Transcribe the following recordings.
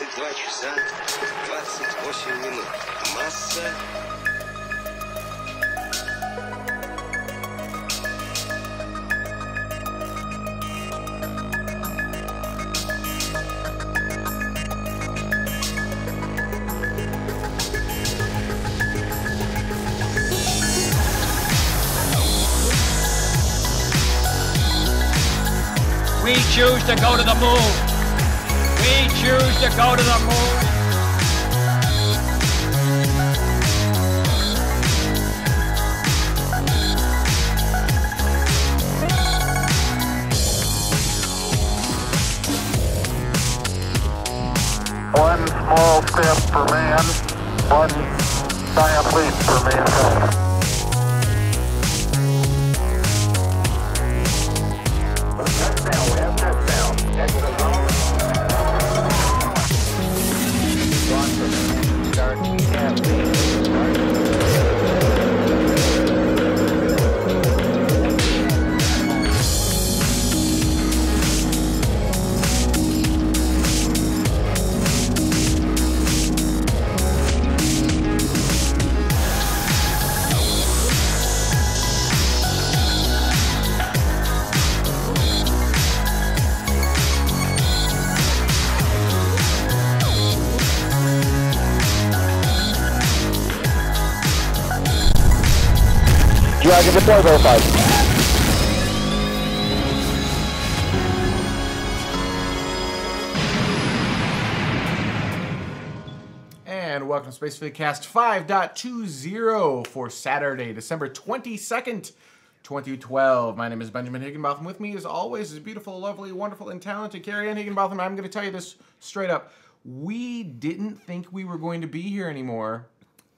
22 часа 28 минут. Масса... We choose to go to the moon. We choose to go to the moon. One small step for man, one giant leap for mankind. Dragon deploy verified. And welcome to Spacevidcast 5.20 for Saturday, December 22nd, 2012. My name is Benjamin Higginbotham. With me, as always, is beautiful, lovely, wonderful, and talented Ariane Higginbotham. I'm going to tell you this straight up. We didn't think we were going to be here anymore.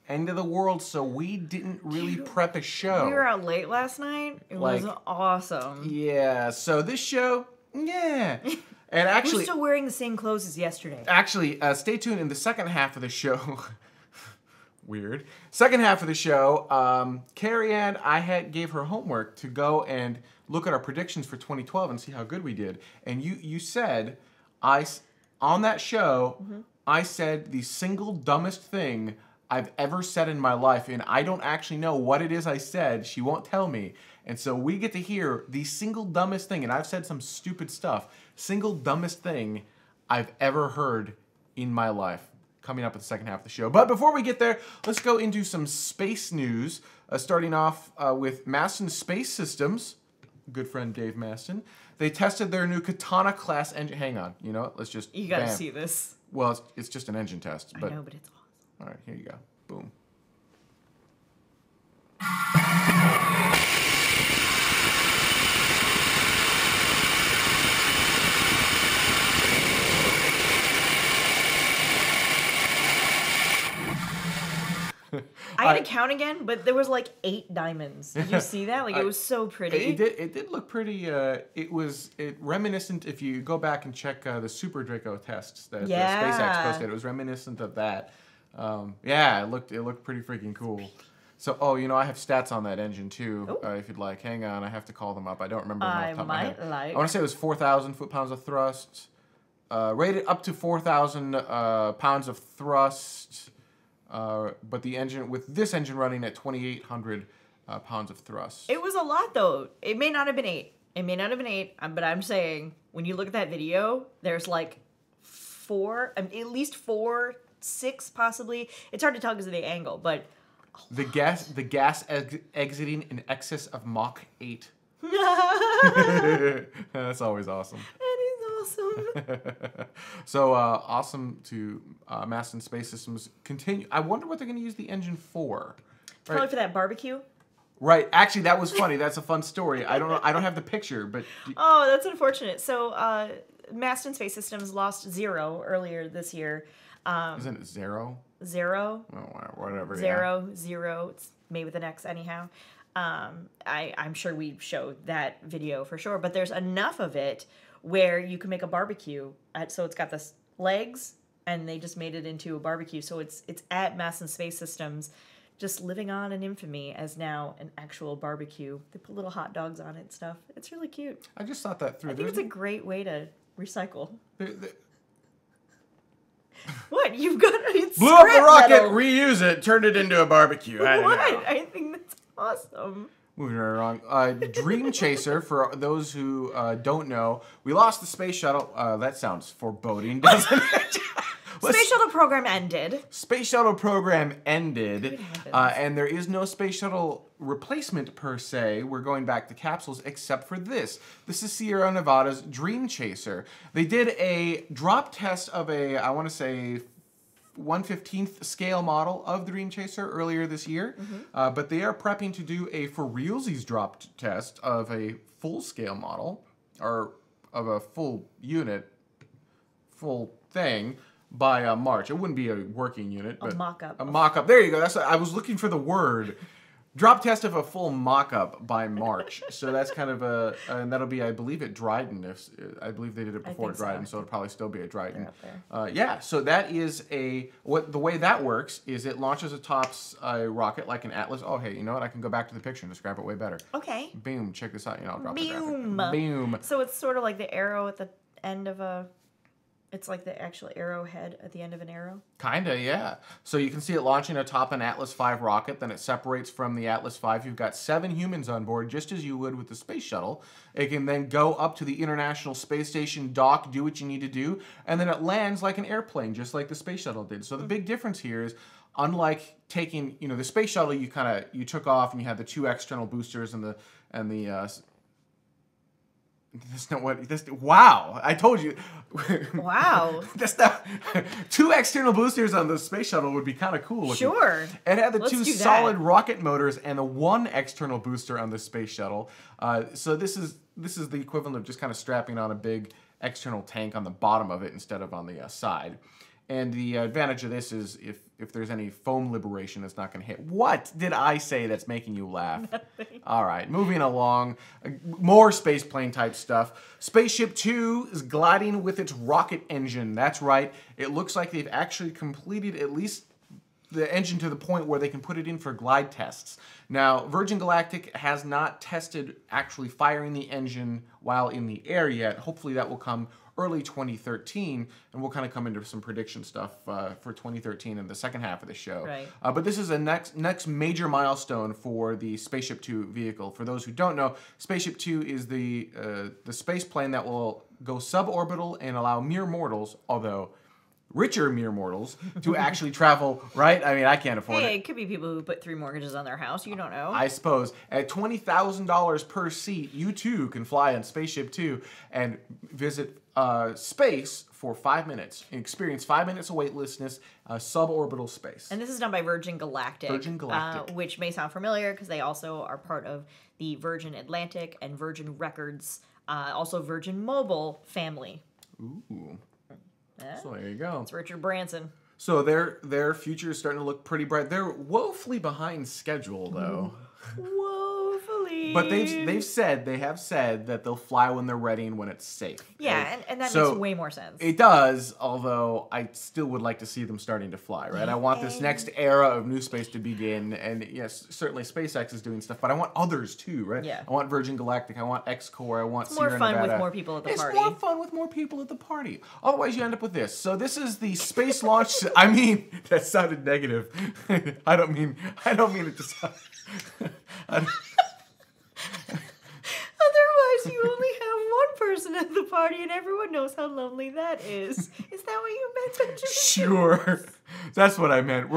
End of the world, so we didn't really prep a show. We were out late last night. It was awesome. Yeah, so this show, yeah. And actually, we're still wearing the same clothes as yesterday. Actually, stay tuned in the second half of the show. Weird. Second half of the show, Ariane, I gave her homework to go and look at our predictions for 2012 and see how good we did. And you said, on that show, I said the single dumbest thing I've ever said in my life, and I don't actually know what it is I said. She won't tell me. And so we get to hear the single dumbest thing, and I've said some stupid stuff, single dumbest thing I've ever heard in my life, coming up at the second half of the show. But before we get there, let's go into some space news, starting off with Maston Space Systems, good friend Dave Maston. They tested their new Katana-class engine. Hang on, you know what? Let's just... You gotta see this. Well, it's just an engine test. But I know, but it's awesome. All right, here you go. Boom. I had to count again, but there was like 8 diamonds. Did you see that? Like, it was so pretty. It did look pretty. It reminiscent. If you go back and check the Super Draco tests that the SpaceX posted, it was reminiscent of that. Yeah, it looked pretty freaking cool. So, you know, I have stats on that engine too. If you'd like, hang on, I have to call them up. I don't remember them off the top of my head. I want to say it was 4,000 foot-pounds of thrust, rated up to 4,000 pounds of thrust. But the engine, with this engine running at 2,800 pounds of thrust. It was a lot, though. It may not have been 8. It may not have been 8, but I'm saying, when you look at that video, there's like 4, at least 4, 6 possibly. It's hard to tell because of the angle, but... The gas exiting in excess of Mach 8. That's always awesome. Awesome. So awesome to Maston Space Systems continue. I wonder what they're going to use the engine for. Probably for that barbecue. Right. Actually, that was funny. That's a fun story. I don't know. I don't have the picture, but. Oh, that's unfortunate. So Maston Space Systems lost 0 earlier this year. Isn't it 0? 0. Oh, whatever. 0, 0. It's made with an X anyhow. I'm sure we showed that video for sure, but there's enough of it where you can make a barbecue. So it's got the legs, and they just made it into a barbecue. So it's at Maston Space Systems, just living on in infamy as now an actual barbecue. They put little hot dogs on it and stuff. It's really cute. I just thought that through. I think it's a great way to recycle. What? You've got Blew up the rocket, reuse it, turned it into a barbecue. I don't What? know. I think that's awesome. Moving right along. Dreamchaser, for those who don't know, we lost the space shuttle. That sounds foreboding, doesn't it? Space shuttle program ended. Space shuttle program ended, and there is no space shuttle replacement per se. We're going back to capsules, except for this. This is Sierra Nevada's Dreamchaser. They did a drop test of a, I want to say, 1/15th scale model of the Dreamchaser earlier this year, but they are prepping to do a for realsies drop test of a full scale model, or of a full unit, full thing, by March. It wouldn't be a working unit, but a mock-up. A mock-up. There you go. That's I was looking for the word. Drop test of a full mock-up by March. So that's kind of a, and that'll be, I believe, at Dryden. I believe they did it before Dryden, so it'll probably still be at Dryden. Yeah. So that is the way that works is it launches atop a rocket like an Atlas. Oh, hey, you know what? I can go back to the picture and describe it way better. Okay. Boom. Check this out. I'll drop Boom. the Boom. So it's sort of like the arrow at the end of a. It's like the actual arrowhead at the end of an arrow? Kinda, yeah. So you can see it launching atop an Atlas V rocket, then it separates from the Atlas V. You've got 7 humans on board, just as you would with the space shuttle. It can then go up to the International Space Station, dock, do what you need to do, and then it lands like an airplane, just like the space shuttle did. So the big difference here is, unlike taking, the space shuttle, you took off and you had the 2 external boosters and the that's not what. Wow! I told you. Wow. That's not 2 external boosters on the space shuttle would be kind of cool looking. Sure. It had the Let's 2 do solid that. rocket motors and the 1 external booster on the space shuttle. So this is the equivalent of just kind of strapping on a big external tank on the bottom of it instead of on the side. And the advantage of this is if there's any foam liberation, it's not going to hit. What did I say that's making you laugh? Nothing. All right, moving along. More spaceplane type stuff. Spaceship 2 is gliding with its rocket engine. That's right. It looks like they've actually completed at least the engine to the point where they can put it in for glide tests. Now, Virgin Galactic has not tested actually firing the engine while in the air yet. Hopefully that will come early 2013, and we'll kind of come into some prediction stuff for 2013 in the second half of the show. Right. But this is a next major milestone for the Spaceship 2 vehicle. For those who don't know, Spaceship 2 is the space plane that will go suborbital and allow mere mortals, although richer mere mortals, to actually travel, right? I mean, I can't afford it. Hey, it could be people who put 3 mortgages on their house. You don't know. I suppose. At $20,000 per seat, you too can fly on Spaceship 2 and visit space for 5 minutes. Experience 5 minutes of weightlessness, suborbital space. And this is done by Virgin Galactic. Virgin Galactic. Which may sound familiar because they also are part of the Virgin Atlantic and Virgin Records, also Virgin Mobile family. Ooh. Yeah. So there you go. It's Richard Branson. So their future is starting to look pretty bright. They're woefully behind schedule, though. Woefully. But they have said that they'll fly when they're ready and when it's safe. Yeah, and that So makes way more sense. It does, although I still would like to see them starting to fly, right? I want this next era of new space to begin, and yes, certainly SpaceX is doing stuff, but I want others too, right? Yeah. I want Virgin Galactic, I want X-Core, I want Sierra more fun Nevada. with more people at the party. It's more fun with more people at the party. Otherwise, you end up with this. So this is the space launch. I mean, that sounded negative. I don't mean it to sound. Otherwise, you only have one person at the party, and everyone knows how lonely that is. Is that what you meant, Benjamin? Sure. That's what I meant.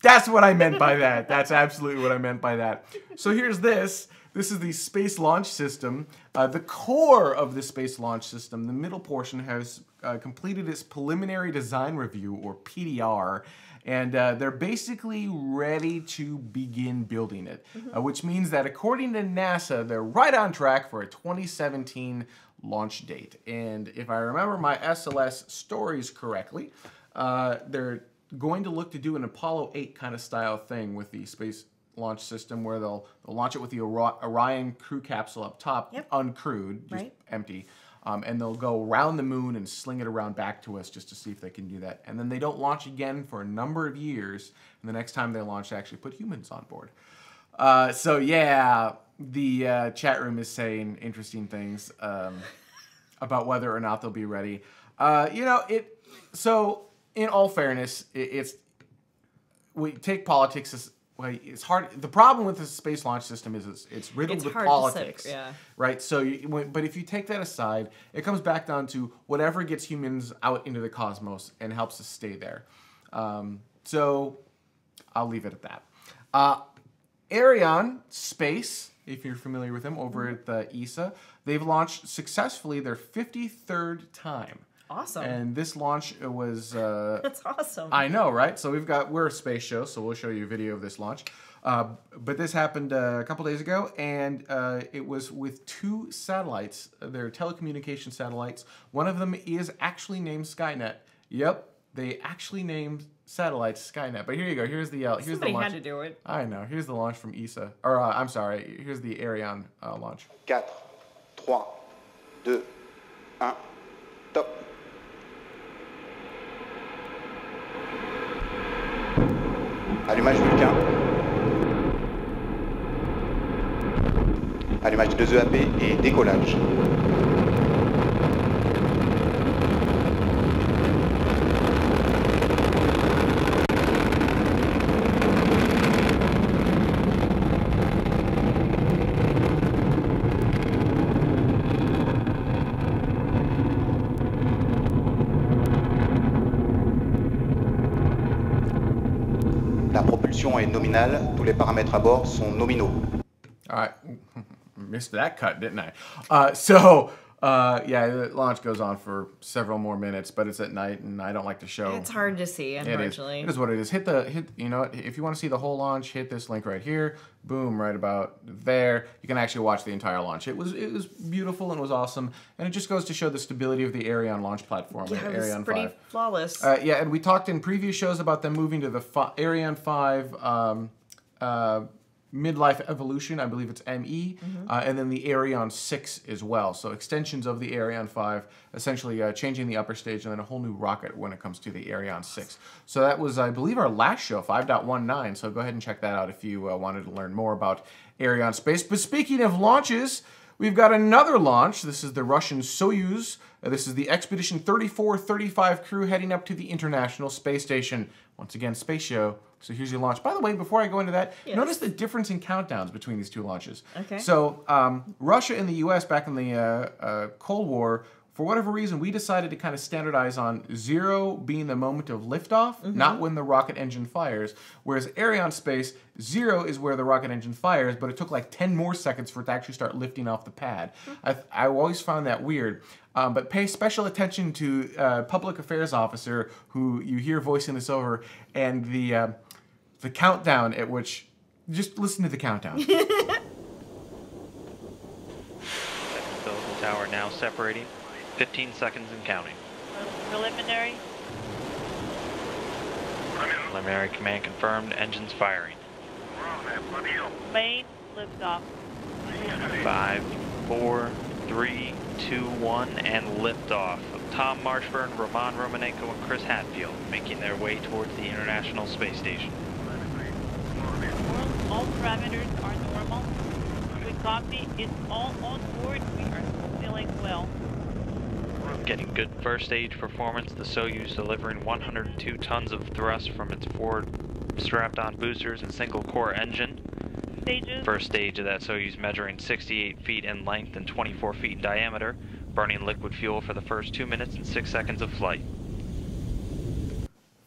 That's what I meant by that. That's absolutely what I meant by that. So here's this. This is the Space Launch System. The core of the Space Launch System, the middle portion, has completed its preliminary design review, or PDR, and they're basically ready to begin building it, which means that according to NASA, they're right on track for a 2017 launch date. And if I remember my SLS stories correctly, they're going to look to do an Apollo 8 kind of style thing with the Space Launch System, where they'll launch it with the Orion crew capsule up top, uncrewed, just empty. And they'll go around the moon and sling it around back to us just to see if they can do that. And then they don't launch again for a number of years. And the next time they launch, they actually put humans on board. So yeah, the chat room is saying interesting things about whether or not they'll be ready. So in all fairness, we take politics as well, it's hard. The problem with the space launch system is it's riddled with politics, right? So, but if you take that aside, it comes back down to whatever gets humans out into the cosmos and helps us stay there. So, I'll leave it at that. Ariane Space, if you're familiar with them, over at the ESA, they've launched successfully their 53rd time. Awesome. And this launch was... That's awesome. I know, right? So we're a space show, so we'll show you a video of this launch. But this happened a couple days ago, and it was with 2 satellites. They're telecommunication satellites. One of them is actually named Skynet. Yep, they actually named satellites Skynet. But here you go. Here's the launch. Somebody had to do it. I know. Here's the launch from ESA. Or, I'm sorry. Here's the Ariane launch. 4, 3, 2, 1, top. Allumage Vulcain. Allumage de 2 EAP et décollage. La propulsion est nominale, tous les paramètres à bord sont nominaux. All right. Missed that cut, didn't I? Yeah, the launch goes on for several more minutes, but it's at night, and I don't like to show. It's hard to see, unfortunately. It is what it is. You know, if you want to see the whole launch, hit this link right here. Boom, right about there. You can actually watch the entire launch. It was beautiful and it was awesome, and it just goes to show the stability of the Ariane launch platform. Yeah, it was Ariane pretty 5. flawless. Yeah, and we talked in previous shows about them moving to the Ariane 5 midlife evolution, I believe it's ME, and then the Ariane 6 as well. So extensions of the Ariane 5, essentially changing the upper stage, and then a whole new rocket when it comes to the Ariane 6. So that was, I believe, our last show, 5.19. So go ahead and check that out if you wanted to learn more about Ariane Space. But speaking of launches, we've got another launch. This is the Russian Soyuz. This is the Expedition 34-35 crew heading up to the International Space Station. Once again, space show. So here's your launch. By the way, before I go into that, notice the difference in countdowns between these 2 launches. Okay. So Russia and the U.S. back in the Cold War, for whatever reason, we decided to kind of standardize on 0 being the moment of liftoff, not when the rocket engine fires. Whereas Ariane Space, 0 is where the rocket engine fires, but it took like 10 more seconds for it to actually start lifting off the pad. I always found that weird. But pay special attention to public affairs officer who you hear voicing this over, and the countdown at which, just listen to the countdown. The tower now separating. 15 seconds and counting. Preliminary. Preliminary command confirmed. Engines firing. Main liftoff. 5, 4, 3, 2, 1, and liftoff of Tom Marshburn, Roman Romanenko, and Chris Hadfield, making their way towards the International Space Station. All parameters are normal. We copy. It's all on board. We are feeling well. Getting good first stage performance, the Soyuz delivering 102 tons of thrust from its 4 strapped-on boosters and single-core engine. Stages. First stage of that Soyuz measuring 68 feet in length and 24 feet in diameter, burning liquid fuel for the first 2 minutes and 6 seconds of flight.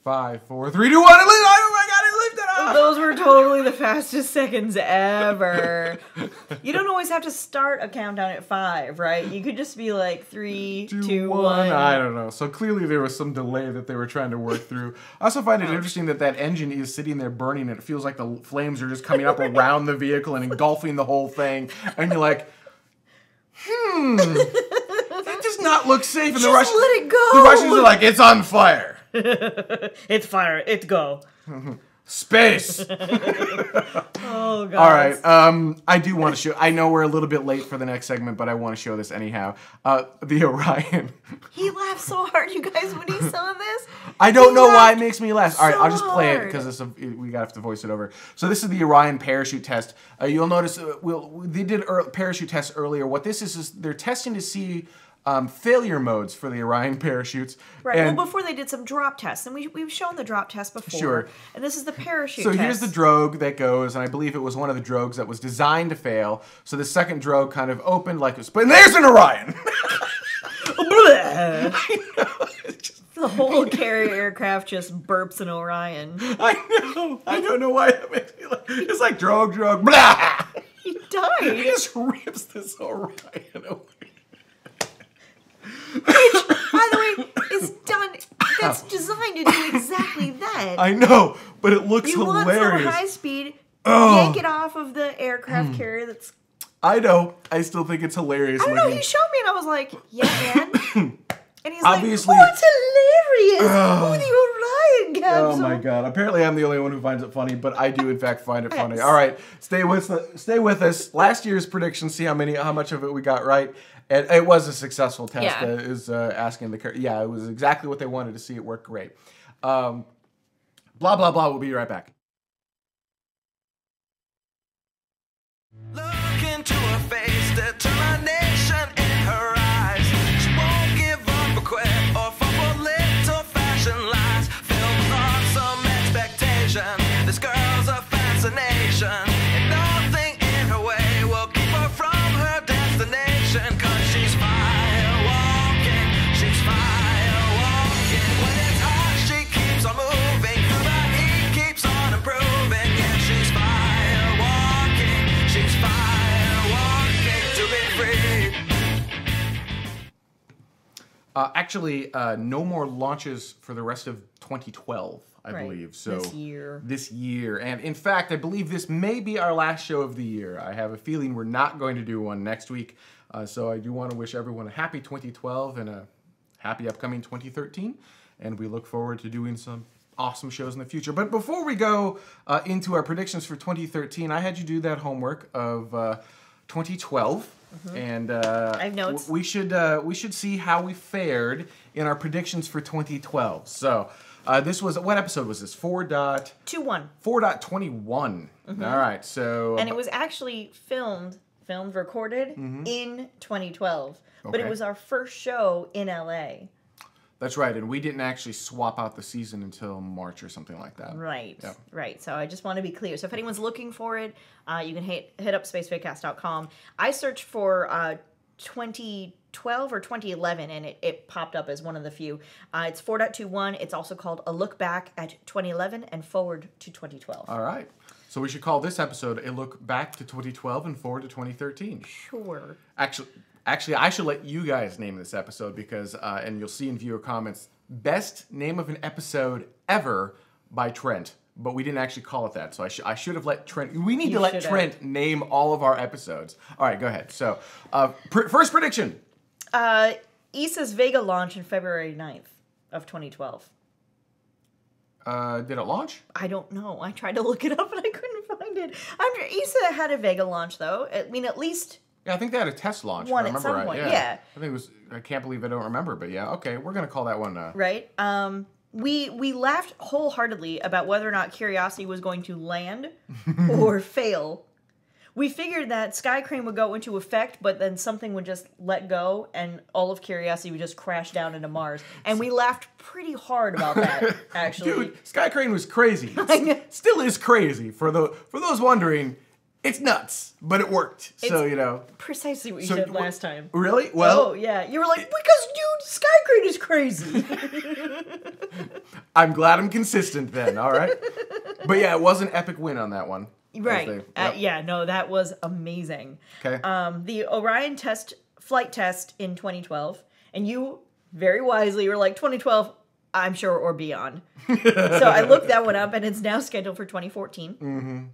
5, 4, 3, 2, 1, and oh my God, it lifted off! Those were totally the fastest seconds ever. You don't always have to start a countdown at 5, right? You could just be like 3, 2, 1. I don't know. So clearly there was some delay that they were trying to work through. I also find it interesting that that engine is sitting there burning, and it feels like the flames are just coming up around the vehicle and engulfing the whole thing. And you're like, that does not look safe. And Just let it go. The Russians are like, it's on fire. It's fire. It go. Space. Oh God. All right. I do want to show. I know we're a little bit late for the next segment, but I want to show this anyhow. The Orion. He laughed so hard, you guys, when he saw this. I don't know why it makes me laugh. All right, I'll just play it hard. because we have to voice it over. So this is the Orion parachute test. You'll notice they did parachute tests earlier. What this is they're testing to see failure modes for the Orion parachutes. Right. And Well, before they did some drop tests, and we've shown the drop test before. Sure. And this is the parachute so test. here's the drogue that goes, and I believe it was one of the drogues that was designed to fail. So the second drogue kind of opened like a split, and there's an Orion! I know. The whole carrier aircraft just burps an Orion. I know. I don't know why that makes me like... It's like drogue, blah! He died. He just rips this Orion away. Which, by the way, is done. That's designed to do exactly that. I know, but it looks You hilarious. want some high speed, yank it off of the aircraft carrier that's... I know. I still think it's hilarious. I don't know, looking. he showed me and I was like, yeah, man. And he's Obviously- like, oh, it's hilarious. Oh, the Orion capsule. Oh my god! Apparently, I'm the only one who finds it funny, but I do in fact find it funny. Yes. All right, stay with us. Last year's prediction. See how much of it we got right. And it was a successful test. Yeah. Is asking the yeah, it was exactly what they wanted to see. It worked great. Blah blah blah. We'll be right back. Look into her face, determination in her eyes. She won't give up or quit or fall for little fashion lies. Filled with awesome expectation, this girl's a fascination. And nothing in her way will keep her from her destination. Cause she's fire walking, she's fire walking. When it's hot, she keeps on moving. Through the heat, keeps on improving. Yeah, she's fire walking, she's fire walking to be free. Actually, no more launches for the rest of 2012, I Right. believe. So This year. And in fact, I believe this may be our last show of the year. I have a feeling we're not going to do one next week. So I do want to wish everyone a happy 2012 and a happy upcoming 2013. And we look forward to doing some awesome shows in the future. But before we go into our predictions for 2013, I had you do that homework of 2012. And I have notes. we should see how we fared in our predictions for 2012. So this was, what episode was this? 2-1. 4.21. All right, so And it was actually filmed, recorded in 2012. But Okay. it was our first show in LA. that's right, and we didn't actually swap out the season until March or something like that. Right, Yep. right. So I just want to be clear. So if anyone's looking for it, you can hit up spacevidcast.com. I searched for 2012 or 2011, and it popped up as one of the few. It's 4.21. It's also called A Look Back at 2011 and Forward to 2012. All right, so we should call this episode A Look Back to 2012 and Forward to 2013. Sure. Actually, I should let you guys name this episode because, and you'll see in viewer comments, best name of an episode ever by Trent. But we didn't actually call it that, so I should have let Trent. We need to let Trent name all of our episodes. All right, go ahead. So, first prediction. ESA's Vega launch on February 9th of 2012. Did it launch? I don't know. I tried to look it up, but I couldn't find it. ESA had a Vega launch, though. I mean, at least... Yeah, I think they had a test launch. One if I at remember some right. point, Yeah. yeah. I think it was. I can't believe I don't remember, but yeah. Okay, we're gonna call that one. Right. We laughed wholeheartedly about whether or not Curiosity was going to land or fail. We figured that Sky Crane would go into effect, but then something would just let go, and all of Curiosity would just crash down into Mars. And we laughed pretty hard about that, actually. Dude, Sky Crane was crazy. Still is crazy. For those wondering, it's nuts, but it worked. So you know. Precisely what you said last time. Really? Well. Oh yeah, you were like, because dude, Sky Crane is crazy. I'm glad I'm consistent then. All right. But yeah, it was an epic win on that one. Right. Yeah, no, that was amazing. Okay. The Orion flight test in 2012, and you very wisely were like, 2012, I'm sure, or beyond. So I looked that one up, and it's now scheduled for 2014.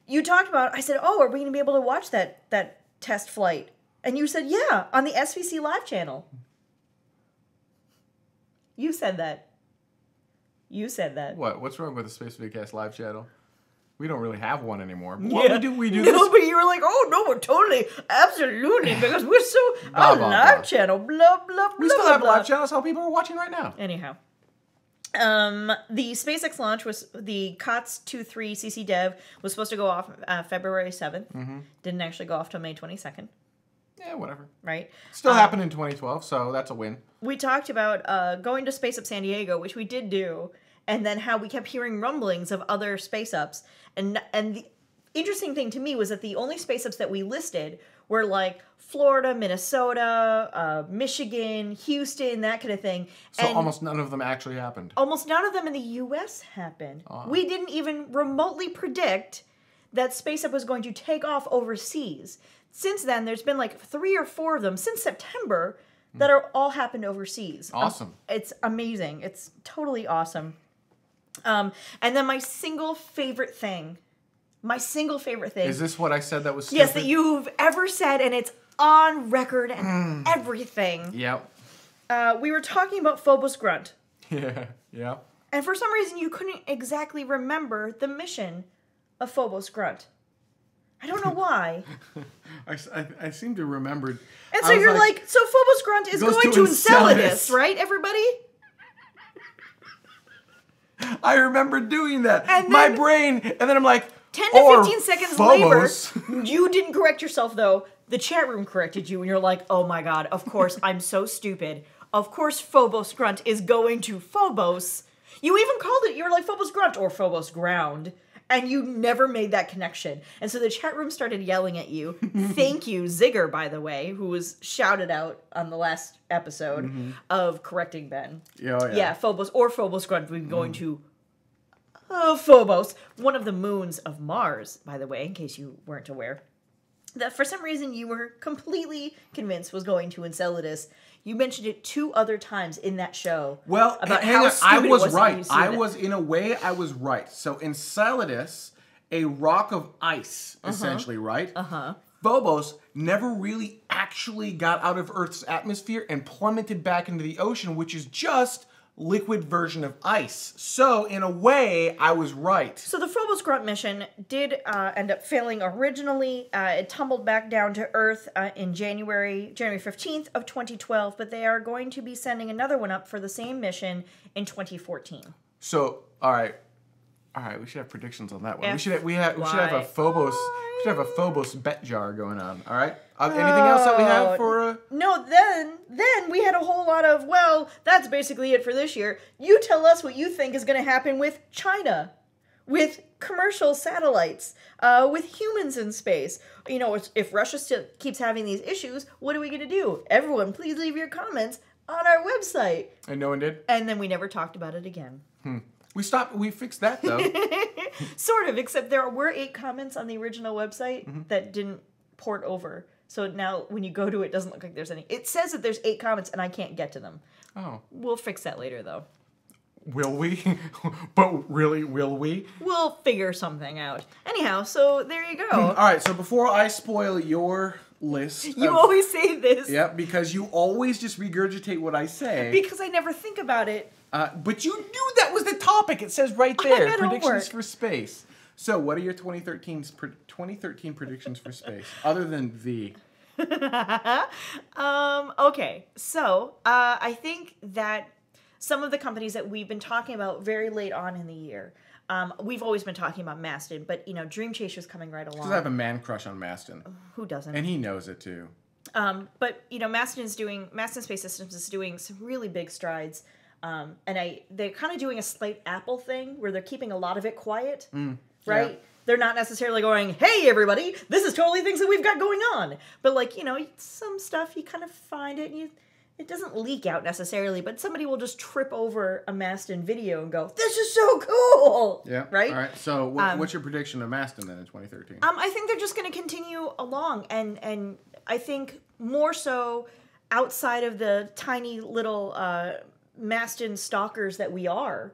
You talked about, I said, oh, are we going to be able to watch that test flight? And you said, yeah, on the SVC Live channel. You said that. You said that. What? What's wrong with the Spacevidcast Live channel? We don't really have one anymore. Yeah. What we do No, this? but you were like, oh, no, we're totally, absolutely, because we're so, Blah, our blah, live blah. channel, blah, blah, We blah, still have a blah. live channel. That's how people are watching right now. Anyhow. The SpaceX launch was the COTS 2-3 CC Dev was supposed to go off February 7th. Didn't actually go off till May 22nd. Yeah, whatever. Right? Still happened in 2012, so that's a win. We talked about going to Space Up San Diego, which we did do, and then how we kept hearing rumblings of other Space Ups. And the interesting thing to me was that the only Space Ups that we listed were like Florida, Minnesota, Michigan, Houston, that kind of thing. So and almost none of them actually happened. almost none of them in the U.S. happened. We didn't even remotely predict that Space Up was going to take off overseas. Since then, there's been like 3 or 4 of them since September that are all happened overseas. Awesome. It's amazing. It's totally awesome. And then my single favorite thing. Is this what I said that was stupid? Yes, that you've ever said, and it's on record and everything. Yep. We were talking about Phobos Grunt. Yeah. And for some reason, you couldn't exactly remember the mission of Phobos Grunt. I don't know why. I seem to remember. And so you're like, so Phobos Grunt is going to Enceladus, right, everybody? I remember doing that. And My then- brain, and then I'm like, 10 to 15 seconds Phobos. later, you didn't correct yourself, though. The chat room corrected you, and you're like, oh my god, of course, I'm so stupid. Of course Phobos Grunt is going to Phobos. You even called it, you were like Phobos Grunt or Phobos Ground, and you never made that connection. And so the chat room started yelling at you. Thank you, Zigger, by the way, who was shouted out on the last episode of correcting Ben. Yeah, Phobos or Phobos Grunt would be going to Phobos, one of the moons of Mars, by the way, in case you weren't aware. That for some reason you were completely convinced was going to Enceladus. You mentioned it 2 other times in that show. Well, about hang how on, stupid I it was that right. you said I it. was, in a way, I was right. So Enceladus, a rock of ice, essentially, right? Phobos never really actually got out of Earth's atmosphere and plummeted back into the ocean, which is just liquid version of ice. So, in a way, I was right. So the Phobos Grunt mission did end up failing originally. It tumbled back down to Earth in January 15th of 2012, but they are going to be sending another one up for the same mission in 2014. So, all right, we should have predictions on that one. We should have a Phobos bet jar going on. All right. Anything else that we have for? No. Then we had a whole lot of. Well, that's basically it for this year. You tell us what you think is going to happen with China, with commercial satellites, with humans in space. You know, if Russia still keeps having these issues, what are we going to do? Everyone, please leave your comments on our website. And no one did. And then we never talked about it again. We fixed that though. Sort of, except there were 8 comments on the original website that didn't port over. So now when you go to it, it doesn't look like there's any. It says that there's 8 comments and I can't get to them. Oh. We'll fix that later though. Will we? But really, will we? We'll figure something out. Anyhow, so there you go. All right, so before I spoil your list. You always say this. Yeah, because you always just regurgitate what I say. Because I never think about it. But you knew that was the topic. It says right there, predictions for space. So what are your 2013 predictions for space, other than the... Okay, so I think that some of the companies that we've been talking about very late on in the year, we've always been talking about Maston, but, you know, Dreamchaser's coming right along. Because I have a man crush on Maston. Who doesn't? And he knows it, too. But, you know, Maston Space Systems is doing some really big strides. And they're kind of doing a slight Apple thing where they're keeping a lot of it quiet, right? Yeah. They're not necessarily going, hey, everybody, this is totally things that we've got going on. But, like, you know, some stuff, you kind of find it, and it doesn't leak out necessarily, but somebody will just trip over a Maston video and go, this is so cool! Yeah. Right? All right. So what's your prediction of Maston then in 2013? I think they're just going to continue along, and I think more so outside of the tiny little Maston stalkers that we are,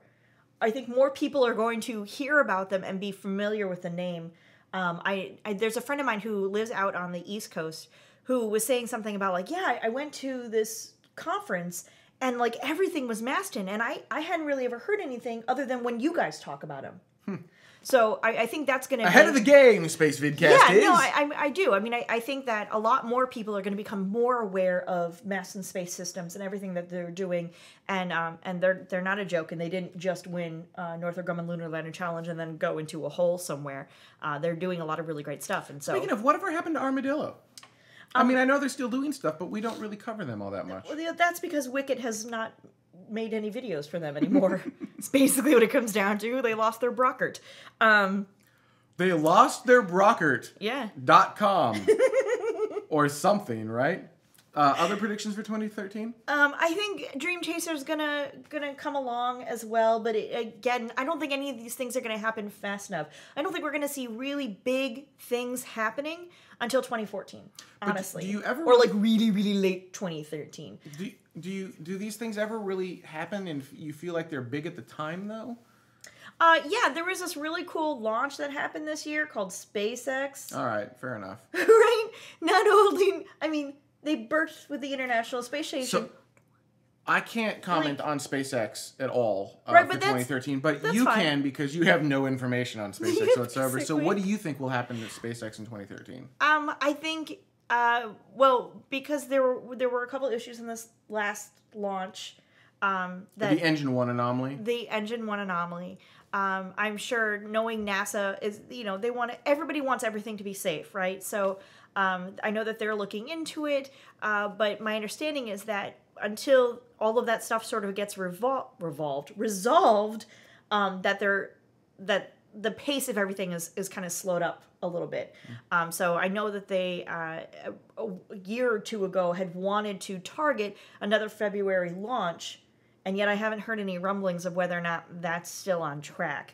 I think more people are going to hear about them and be familiar with the name. There's a friend of mine who lives out on the East Coast who was saying something about, like, yeah, I went to this conference and, like, everything was Maston, and I hadn't really ever heard anything other than when you guys talk about him. So I think that's going to ahead of the game, Spacevidcast is. No, I do. I mean, I think that a lot more people are going to become more aware of Maston Space Systems and everything that they're doing, and they're not a joke, and they didn't just win Northrop Grumman Lunar Lander Challenge and then go into a hole somewhere. They're doing a lot of really great stuff, and so. Speaking of, whatever happened to Armadillo? I mean, I know they're still doing stuff, but we don't really cover them all that much. Well, that's because Wicked has not made any videos for them anymore. It's basically what it comes down to. They lost their Brockert. They lost their Brockert. Yeah. .com or something, right? Other predictions for 2013? I think Dreamchaser's gonna come along as well, but again, I don't think any of these things are gonna happen fast enough. I don't think we're gonna see really big things happening until 2014, honestly. Do you ever or like really, really late 2013. Do these things ever really happen and you feel like they're big at the time though? Yeah, there was this really cool launch that happened this year called SpaceX. All right, fair enough. Right? Not only, I mean, they birthed with the International Space Station. So, I can't comment on SpaceX at all right, for 2013, but that's you fine. can because you have no information on SpaceX whatsoever. So what do you think will happen to SpaceX in 2013? I think, well, because there were a couple issues in this last launch. The engine one anomaly? The engine one anomaly. I'm sure knowing NASA is, everybody wants everything to be safe, right? So I know that they're looking into it, but my understanding is that until all of that stuff sort of gets resolved, that the pace of everything is kind of slowed up a little bit. So I know that they, a year or two ago, had wanted to target another February launch, and yet I haven't heard any rumblings of whether or not that's still on track.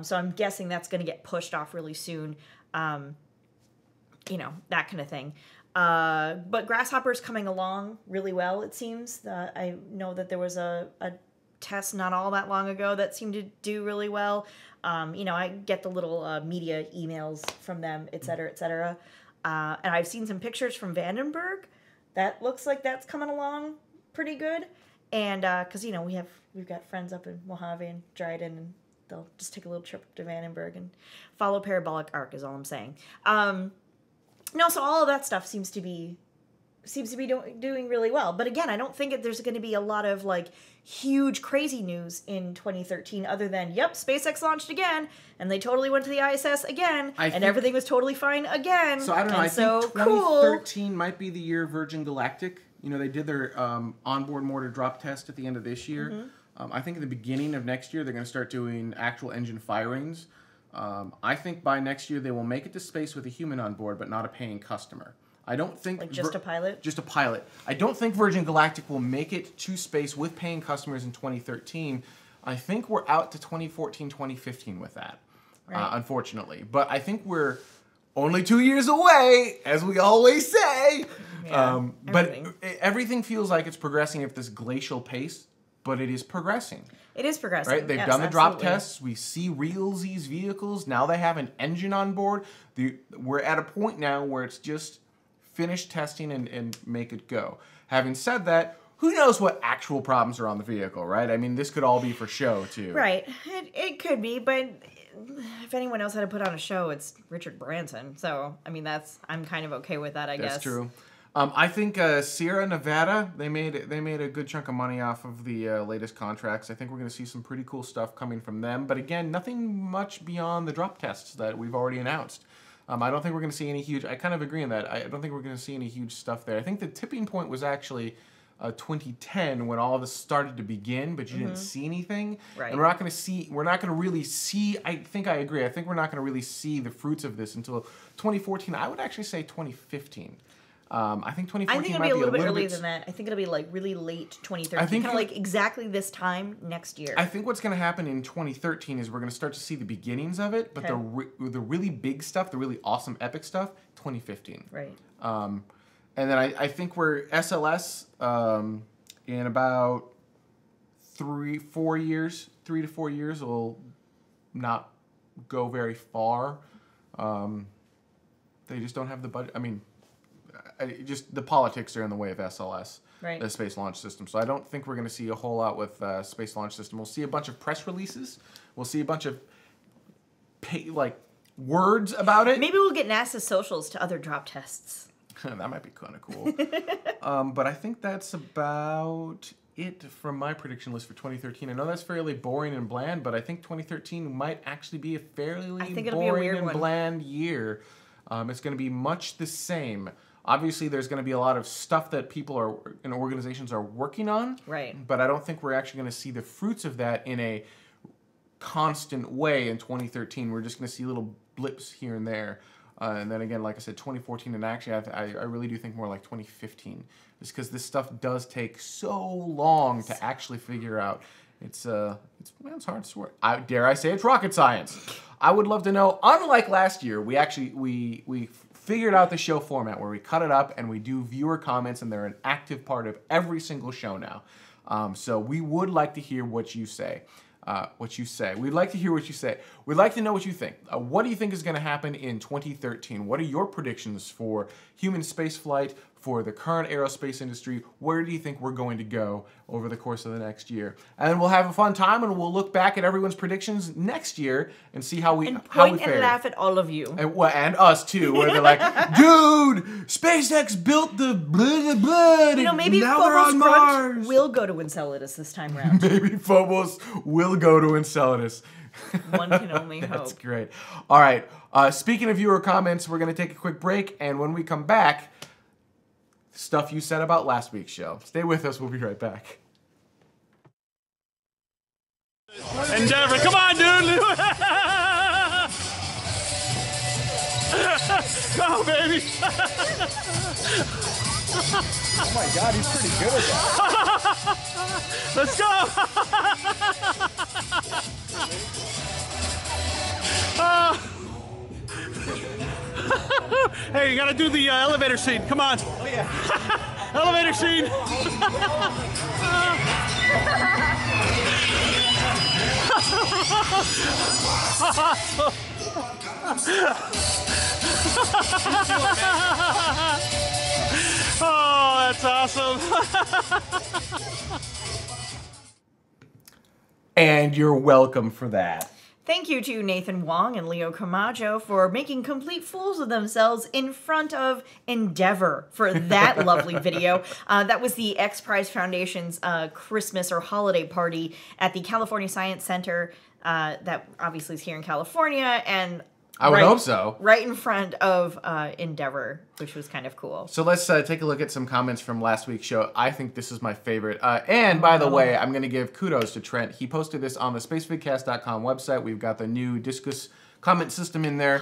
So I'm guessing that's going to get pushed off really soon. That kind of thing. But Grasshopper's coming along really well, it seems. I know that there was a test not all that long ago that seemed to do really well. I get the little media emails from them, et cetera, et cetera. And I've seen some pictures from Vandenberg. That looks like that's coming along pretty good. And because, we've got friends up in Mojave and Dryden, and they'll just take a little trip to Vandenberg and follow Parabolic Arc is all I'm saying. So all of that stuff seems to be doing really well. But again, I don't think there's going to be a lot of like huge crazy news in 2013 other than, yep, SpaceX launched again and they totally went to the ISS again and everything was totally fine again. So I don't know. I think 2013 might be the year of Virgin Galactic. They did their onboard mortar drop test at the end of this year. I think at the beginning of next year they're going to start doing actual engine firings. I think by next year they will make it to space with a human on board, but not a paying customer. I don't think... Like just a pilot? Just a pilot. I don't think Virgin Galactic will make it to space with paying customers in 2013. I think we're out to 2014, 2015 with that, unfortunately. But I think we're only 2 years away, as we always say. Yeah, but everything feels like it's progressing at this glacial pace, but it is progressing. It is progressing. Right? They've done the drop tests. We see realsies vehicles. Now they have an engine on board. We're at a point now where it's just finish testing and make it go. Having said that, who knows what actual problems are on the vehicle, right? I mean, this could all be for show, too. Right. It could be, but if anyone knows how to put on a show, it's Richard Branson. So, I mean, I'm kind of okay with that, I guess. That's true. I think Sierra Nevada, they made a good chunk of money off of the latest contracts. I think we're going to see some pretty cool stuff coming from them. But again, nothing much beyond the drop tests that we've already announced. I don't think we're going to see any huge... I kind of agree on that. I don't think we're going to see any huge stuff there. I think the tipping point was actually 2010 when all of this started to begin, but you didn't see anything. Right. And we're not going to really see... I think I agree. I think we're not going to really see the fruits of this until 2014. I would actually say 2015. I think 2014 I think it'll might be a little bit earlier earlier than that. I think it'll be like really late 2013. Kind of like exactly this time next year. I think what's going to happen in 2013 is we're going to start to see the beginnings of it, but the really big stuff, the really awesome epic stuff, 2015. Right. And then I think we're SLS in about 3 to 4 years will not go very far. They just don't have the budget. I mean, just the politics are in the way of SLS, the Space Launch System. So I don't think we're going to see a whole lot with Space Launch System. We'll see a bunch of press releases. We'll see a bunch of words about it. Maybe we'll get NASA's socials to other drop tests. That might be kind of cool. But I think that's about it from my prediction list for 2013. I know that's fairly boring and bland, but I think 2013 might actually be a fairly boring and bland year. It's going to be much the same. Obviously, there's going to be a lot of stuff that people are and organizations are working on. Right. But I don't think we're actually going to see the fruits of that in a constant way in 2013. We're just going to see little blips here and there. And then again, like I said, 2014, and actually I really do think more like 2015. Just because this stuff does take so long to actually figure out. It's hard to swear. Dare I say it's rocket science. I would love to know, unlike last year, we figured out the show format where we cut it up and we do viewer comments, and they're an active part of every single show now. So we would like to hear what you say. We'd like to hear what you say. We'd like to know what you think. What do you think is going to happen in 2013? What are your predictions for human spaceflight, for the current aerospace industry? Where do you think we're going to go over the course of the next year? And then we'll have a fun time, and we'll look back at everyone's predictions next year and see how we fared. And laugh at all of you. And us too, where they're like, dude, SpaceX built the blah, blah, blah. You know, maybe Phobos Grunt will go to Enceladus this time around. Maybe Phobos will go to Enceladus. One can only hope. That's great. All right. Speaking of viewer comments, we're going to take a quick break, and when we come back, stuff you said about last week's show. Stay with us. We'll be right back. Endeavor, come on, dude! Go, baby! Oh my God, he's pretty good at that. Let's go! Hey, you gotta do the elevator scene. Come on. Oh yeah. Elevator scene. Oh, that's awesome. And you're welcome for that. Thank you to Nathan Wong and Leo Camacho for making complete fools of themselves in front of Endeavor for that lovely video. That was the X Prize Foundation's Christmas or holiday party at the California Science Center that obviously is here in California, and I would hope so. Right in front of Endeavor, which was kind of cool. So let's take a look at some comments from last week's show. I think this is my favorite. And by the way, I'm going to give kudos to Trent. He posted this on the Spacevidcast.com website. We've got the new Discus comment system in there.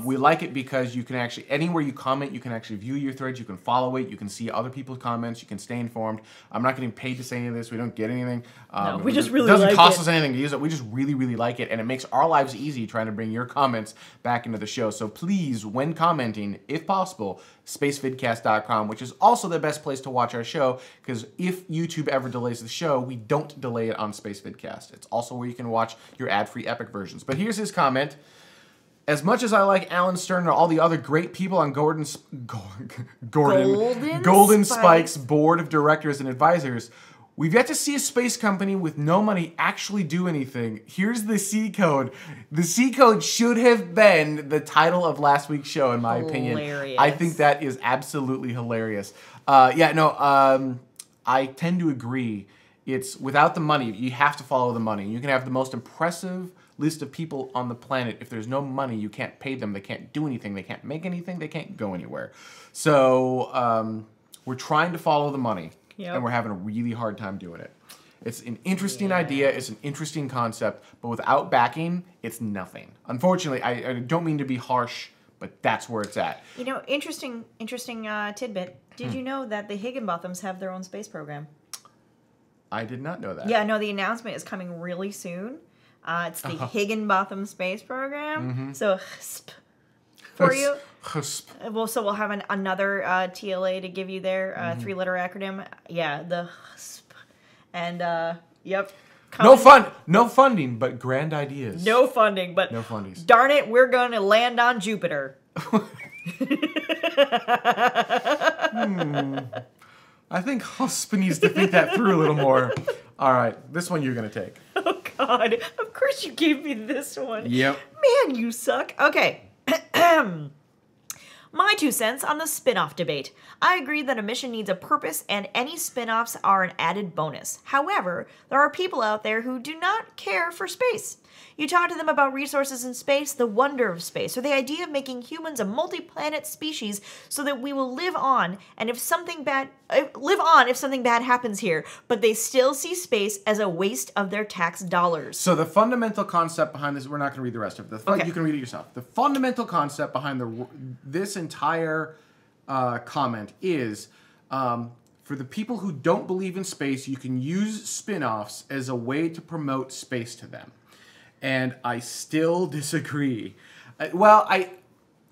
We like it because you can actually, anywhere you comment, you can actually view your threads, you can follow it, you can see other people's comments, you can stay informed. I'm not getting paid to say any of this. We don't get anything. No, we just really like it. It doesn't cost us anything to use it. We just really, really like it, and it makes our lives easy trying to bring your comments back into the show. So please, when commenting, if possible, spacevidcast.com, which is also the best place to watch our show, because if YouTube ever delays the show, we don't delay it on Spacevidcast. It's also where you can watch your ad-free epic versions. But here's his comment. As much as I like Alan Stern and all the other great people on Golden Spike's board of directors and advisors, we've yet to see a space company with no money actually do anything. Here's the C code. The C code should have been the title of last week's show, in my opinion. I think that is absolutely hilarious. I tend to agree. It's without the money, you have to follow the money. You can have the most impressive list of people on the planet. If there's no money, you can't pay them. They can't do anything. They can't make anything. They can't go anywhere. So we're trying to follow the money, and we're having a really hard time doing it. It's an interesting idea. It's an interesting concept, but without backing, it's nothing. Unfortunately, I don't mean to be harsh, but that's where it's at. You know, interesting tidbit. Did you know that the Higginbothams have their own space program? I did not know that. Yeah, no, the announcement is coming really soon. It's the Higginbotham Space Program. So, HSP for you. HSP. Well, so we'll have another TLA to give you there, three-letter acronym. Yeah, the HSP. And, yep. No funding, but grand ideas. No funding, but no fundies. Darn it, we're going to land on Jupiter. I think HSP needs to think that through a little more. All right, this one you're going to take. Oh, God. Of course you gave me this one. Yep. Man, you suck. Okay. My 2 cents on the spin-off debate. I agree that a mission needs a purpose and any spin-offs are an added bonus. However, there are people out there who do not care for space. You talk to them about resources in space, the wonder of space, or the idea of making humans a multi-planet species so that we will live on if something bad happens here, but they still see space as a waste of their tax dollars. So the fundamental concept behind this, we're not going to read the rest of it. Okay. You can read it yourself. The fundamental concept behind this entire comment is for the people who don't believe in space, you can use spin-offs as a way to promote space to them. And I still disagree. I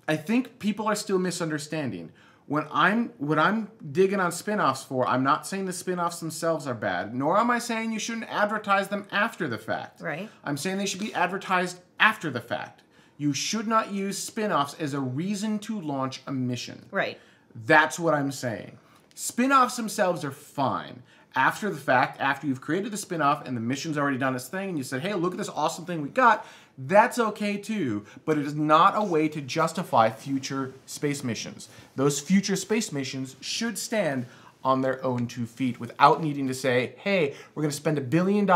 think people are still misunderstanding. What I'm digging on spin-offs for, I'm not saying the spin-offs themselves are bad, nor am I saying you shouldn't advertise them after the fact. Right. I'm saying they should be advertised after the fact. You should not use spin-offs as a reason to launch a mission. Right. That's what I'm saying. Spin-offs themselves are fine. After the fact, after you've created the spin-off and the mission's already done its thing, and you said, hey, look at this awesome thing we got, that's okay too, but it is not a way to justify future space missions. Those future space missions should stand on their own 2 feet without needing to say, hey, we're going to spend $1 billion,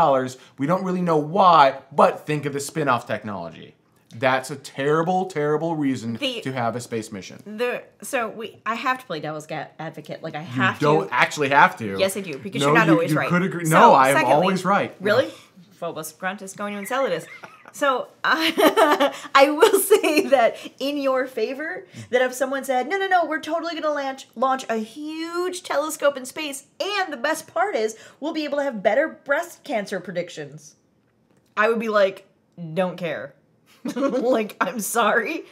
we don't really know why, but think of the spin-off technology. That's a terrible, terrible reason to have a space mission. I have to play devil's advocate. Like, I have to. You don't actually have to. Yes, I do, because you're not always right. You could agree. No, I am always right. Really? Phobos Gruntus going to Enceladus. So I will say that in your favor, that if someone said, no, we're totally going to launch a huge telescope in space, and the best part is we'll be able to have better breast cancer predictions, I would be like, don't care. Like, I'm sorry,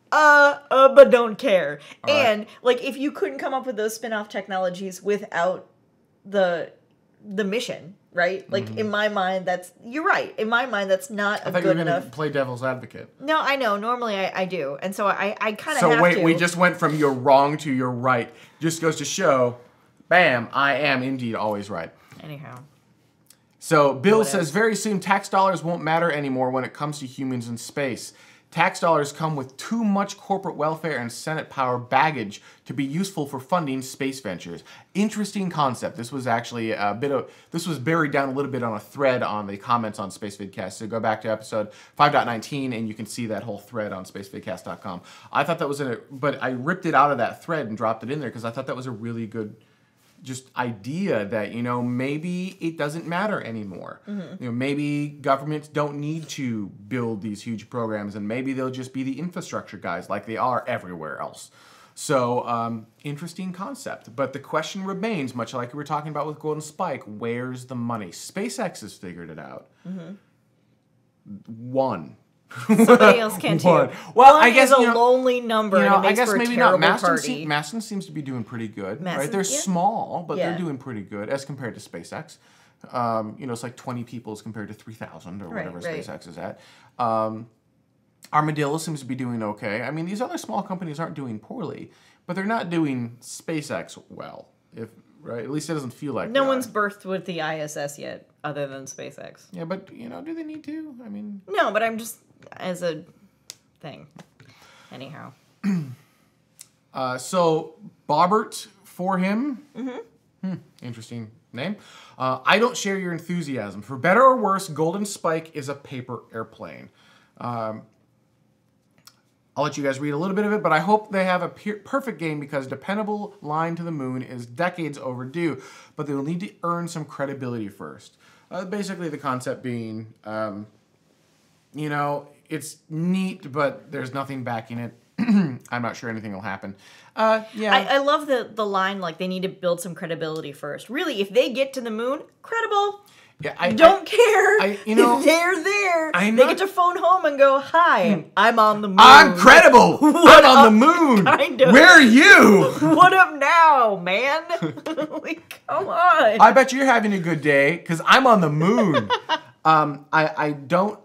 but don't care. All and right. Like, if you couldn't come up with those spin-off technologies without the mission, right? Like, in my mind, you're right. In my mind, that's not a good enough. I thought you were going to play devil's advocate. No, I know. Normally, I do, and so I kind of have to. So wait, we just went from you're wrong to you're right. Just goes to show, bam, I am indeed always right. Anyhow. So Bill says, very soon tax dollars won't matter anymore when it comes to humans in space. Tax dollars come with too much corporate welfare and Senate power baggage to be useful for funding space ventures. Interesting concept. This was actually this was buried down a little bit on a thread on the comments on Spacevidcast. So go back to episode 5.19 and you can see that whole thread on spacevidcast.com. I thought that was but I ripped it out of that thread and dropped it in there because I thought that was a really good just idea that, maybe it doesn't matter anymore. Maybe governments don't need to build these huge programs and maybe they'll just be the infrastructure guys like they are everywhere else. So, interesting concept. But the question remains, much like we were talking about with Golden Spike, where's the money? SpaceX has figured it out. One. Somebody else can too. Well, I guess a lonely number. And it makes I guess for maybe a not. party. Maston seems to be doing pretty good. Maston, They're small, but they're doing pretty good as compared to SpaceX. It's like 20 people as compared to 3,000 or whatever SpaceX is at. Armadillo seems to be doing okay. I mean, these other small companies aren't doing poorly, but they're not doing SpaceX well. Right? At least it doesn't feel like no one's birthed with the ISS yet, other than SpaceX. Yeah, but do they need to? I mean, no, but I'm just as a thing. Anyhow. So Bobbert for him. Interesting name. I don't share your enthusiasm. For better or worse, Golden Spike is a paper airplane. I'll let you guys read a little bit of it, but I hope they have a perfect game because dependable line to the moon is decades overdue, but they will need to earn some credibility first. Basically, the concept being, it's neat, but there's nothing backing it. I'm not sure anything will happen. I love the line, like, they need to build some credibility first. Really, if they get to the moon, credible. Yeah, I don't care. They're there. They get to phone home and go, hi, I'm on the moon. I'm credible. I'm on the moon. Kind of. Where are you? What up now, man? Like, come on. I bet you're having a good day because I'm on the moon. I don't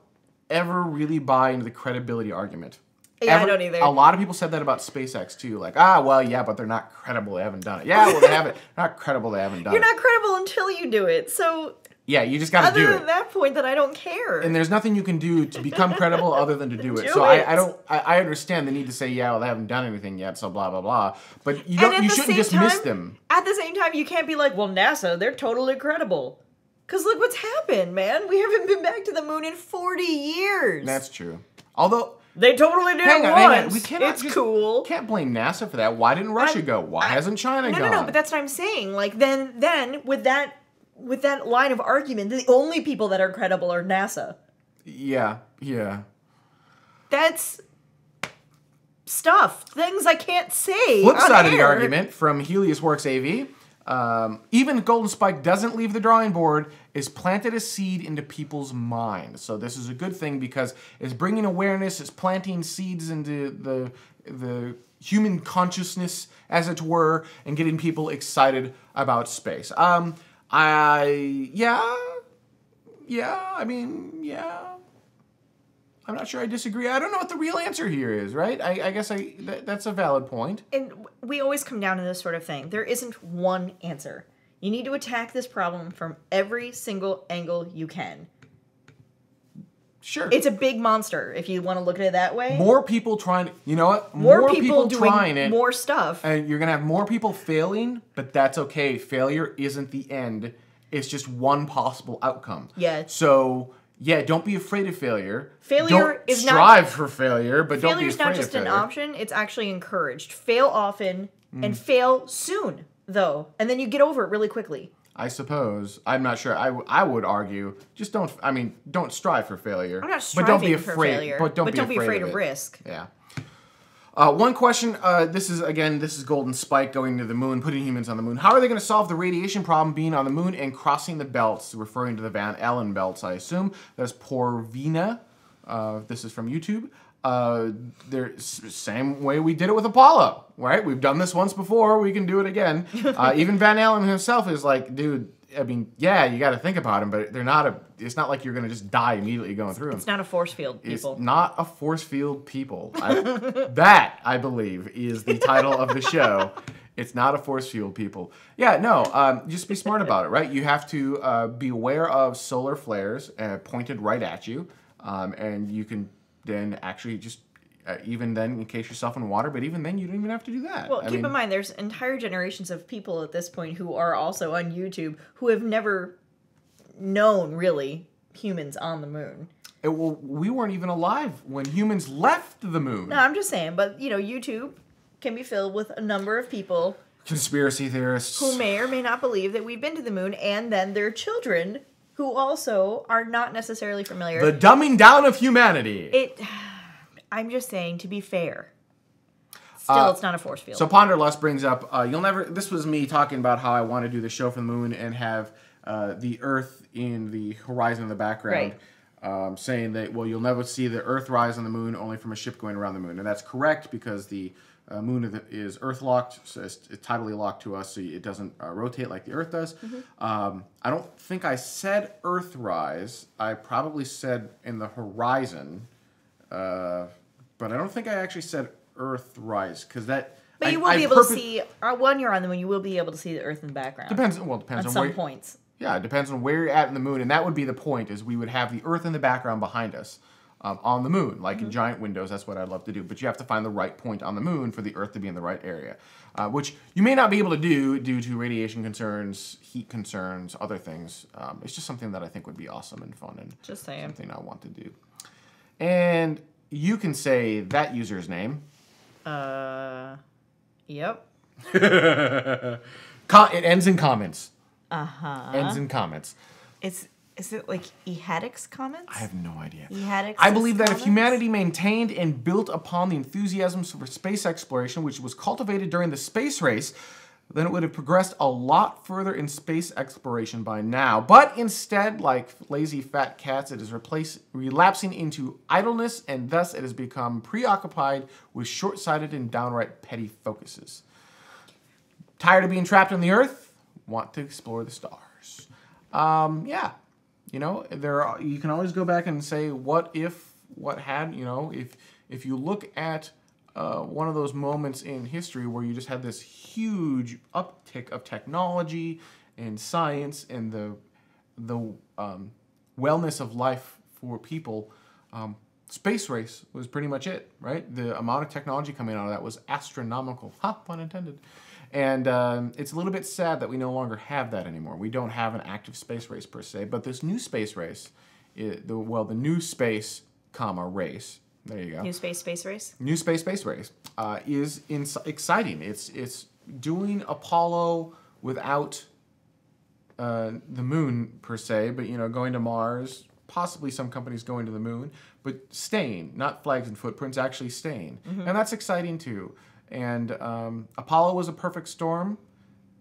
ever really buy into the credibility argument. Yeah, I don't either. A lot of people said that about SpaceX too. Like, but they're not credible. They haven't done it. Yeah, well, they haven't. Not credible. They haven't done it. You're not credible until you do it. So Yeah, you just got to do Other it. than that point, that I don't care. And there's nothing you can do to become credible other than to do it. Do So it. I understand the need to say, yeah, well, they haven't done anything yet, so blah, blah, blah. But you shouldn't dismiss them. At the same time, you can't be like, well, NASA, they're totally credible. Because look what's happened, man. We haven't been back to the moon in 40 years. That's true. Although... They totally did it once. Hang on. We cannot cool. Can't blame NASA for that. Why didn't Russia go? Why hasn't China gone? No, but that's what I'm saying. Like, then with that line of argument, the only people that are credible are NASA. Yeah. That's stuff. Things I can't say. Flip on side of the air. argument from Helios Works AV. Even Golden Spike doesn't leave the drawing board, is planted a seed into people's minds. So this is a good thing because it's bringing awareness, it's planting seeds into the human consciousness, as it were, and getting people excited about space. I'm not sure I disagree. I don't know what the real answer here is, right? I guess that's a valid point. And we always come down to this sort of thing. There isn't one answer. You need to attack this problem from every single angle you can. Sure. It's a big monster, if you want to look at it that way. More people trying... You know what? More people trying doing it. more stuff. And you're going to have more people failing, but that's okay. Failure isn't the end. It's just one possible outcome. Yeah. So... Yeah, don't be afraid of failure. Failure is not... Strive for failure, but don't be afraid of failure. Failure is not just an option, it's actually encouraged. Fail often, and fail soon, though. And then you get over it really quickly. I suppose. I'm not sure. I would argue, just don't... I mean, don't strive for failure. I'm not striving for failure. But don't be afraid of risk. Yeah. One question, this is Golden Spike going to the moon, putting humans on the moon. How are they going to solve the radiation problem being on the moon and crossing the belts, referring to the Van Allen belts, I assume. That's Porvina. This is from YouTube. Same way we did it with Apollo, right? We've done this once before, we can do it again. Even Van Allen himself is like, dude, I mean, yeah, you got to think about them, but it's not like you're going to just die immediately going through them. It's not a force field, people. It's not a force field, people. That, I believe, is the title of the show. It's not a force field, people. Yeah, no, just be smart about it, right? You have to be aware of solar flares pointed right at you, and you can then actually just... even then, encase yourself in water, but even then, you don't even have to do that. Well, keep in mind, there's entire generations of people at this point who are also on YouTube who have never known, really, humans on the moon. Well, we weren't even alive when humans left the moon. No, I'm just saying, but, you know, YouTube can be filled with a number of people... Conspiracy theorists. ...who may or may not believe that we've been to the moon, and then their children, who also are not necessarily familiar... The dumbing down of humanity. I'm just saying, to be fair, still, it's not a force field. So Ponderlust brings up, this was me talking about how I want to do the show from the moon and have the Earth in the horizon in the background, saying that, well, you'll never see the Earth rise on the moon, only from a ship going around the moon. And that's correct, because the moon is Earth-locked, so it's tidally locked to us, so it doesn't rotate like the Earth does. I don't think I said Earth rise. I probably said in the horizon. But I don't think I actually said Earth rise, because that... But you will be able to see... When you're on the moon, you will be able to see the Earth in the background. Depends on some points. Yeah, it depends on where you're at in the moon, and that would be the point, is we would have the Earth in the background behind us on the moon, like in giant windows. That's what I'd love to do. But you have to find the right point on the moon for the Earth to be in the right area, which you may not be able to do due to radiation concerns, heat concerns, other things. It's just something that I think would be awesome and fun, and just saying. Something I want to do. And... you can say that user's name. Yep. It ends in comments. Ends in comments. Is it like Ehadix comments? I have no idea. Ehadix I believe that if humanity maintained and built upon the enthusiasms for space exploration, which was cultivated during the space race, then it would have progressed a lot further in space exploration by now. But instead, like lazy fat cats, it is relapsing into idleness, and thus it has become preoccupied with short-sighted and downright petty focuses. Tired of being trapped on the Earth? Want to explore the stars. Yeah. You know, you can always go back and say, what if, what had, you know, if you look at one of those moments in history where you just had this huge uptick of technology and science and the wellness of life for people, space race was pretty much it, right? The amount of technology coming out of that was astronomical. Ha, pun intended. And it's a little bit sad that we no longer have that anymore. We don't have an active space race per se, but this new space race, the new space, race, there you go. New space race? New space race is exciting. It's doing Apollo without the moon per se, but going to Mars, possibly some companies going to the moon, but staying, not flags and footprints, actually staying. And that's exciting too. And Apollo was a perfect storm,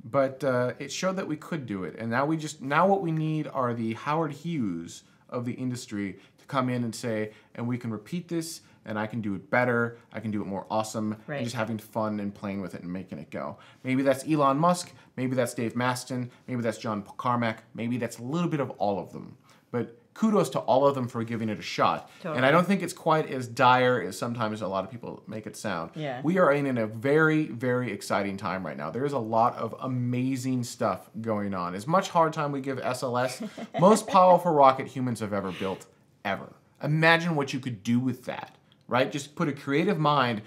but it showed that we could do it. And now what we need are the Howard Hughes of the industry to come in and say, and we can repeat this, and I can do it better, I can do it more awesome, and just having fun and playing with it and making it go. Maybe that's Elon Musk, maybe that's Dave Maston, maybe that's John Carmack, maybe that's a little bit of all of them. But kudos to all of them for giving it a shot. Totally. And I don't think it's quite as dire as sometimes a lot of people make it sound. Yeah. We are in a very, very exciting time right now. There is a lot of amazing stuff going on. As much hard time we give SLS, most powerful rocket humans have ever built, ever. Imagine what you could do with that, right? Just put a creative mind,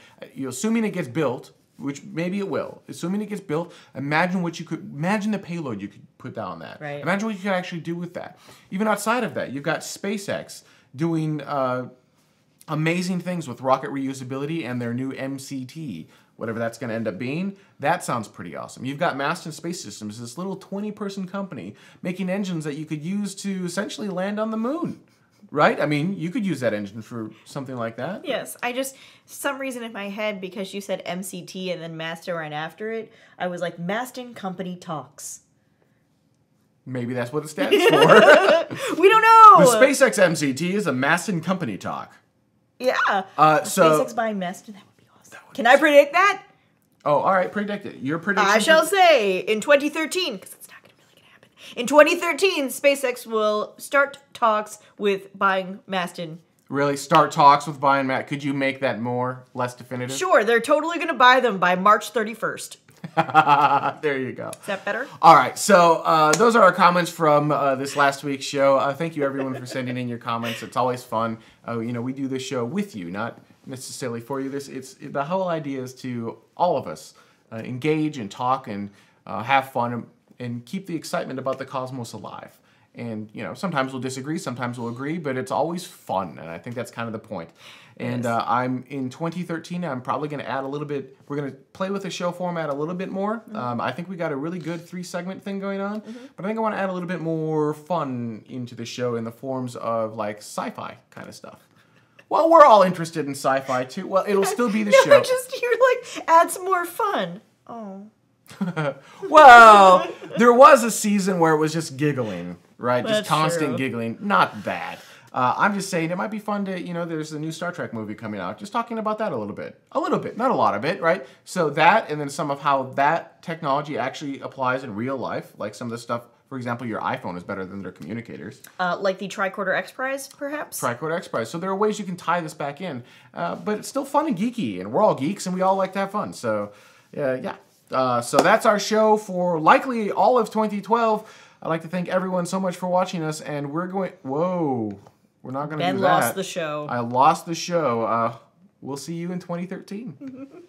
assuming it gets built, which maybe it will. Assuming it gets built, imagine the payload you could put down that. Right. Imagine what you could actually do with that. Even outside of that, you've got SpaceX doing amazing things with rocket reusability and their new MCT, whatever that's going to end up being. That sounds pretty awesome. You've got Masten Space Systems, this little 20-person company making engines that you could use to essentially land on the moon. Right? I mean, you could use that engine for something like that. Yes. Some reason in my head, because you said MCT and then Master right after it, I was like, Maston Company Talks. Maybe that's what it stands for. We don't know. The SpaceX MCT is a Maston Company Talk. Yeah. SpaceX buying Maston, that would be awesome. Can I predict that? Oh, all right. Predict it. Your prediction. I shall say, in 2013, because it's not really going to happen. In 2013, SpaceX will start talks with buying Maston. Really? Start talks with buying Matt? Could you make that less definitive? Sure. They're totally going to buy them by March 31st. There you go. Is that better? All right. So those are our comments from this last week's show. Thank you, everyone, for sending in your comments. It's always fun. We do this show with you, not necessarily for you. The whole idea is to all of us engage and talk and have fun and keep the excitement about the cosmos alive. And, sometimes we'll disagree, sometimes we'll agree, but it's always fun, and I think that's kind of the point. And I'm in 2013, I'm probably going to add a little bit, we're going to play with the show format a little bit more. I think we got a really good 3-segment thing going on, but I think I want to add a little bit more fun into the show in the forms of, like, sci-fi kind of stuff. Well, we're all interested in sci-fi, too. Well, it'll still be the show. You're like, add some more fun. Oh. Well, there was a season where it was just giggling, right? That's just constant true. giggling. Not bad. I'm just saying it might be fun to, there's a new Star Trek movie coming out. Just talking about that a little bit. A little bit, not a lot of it, right? So that, and then some of how that technology actually applies in real life, like some of the stuff. For example, your iPhone is better than their communicators. Like the Tricorder X Prize, perhaps? Tricorder X Prize. So there are ways you can tie this back in. But it's still fun and geeky, and we're all geeks, and we all like to have fun. So, yeah. So that's our show for likely all of 2012. I'd like to thank everyone so much for watching us, and we're going... Whoa. We're not going to do that. Ben lost the show. I lost the show. We'll see you in 2013.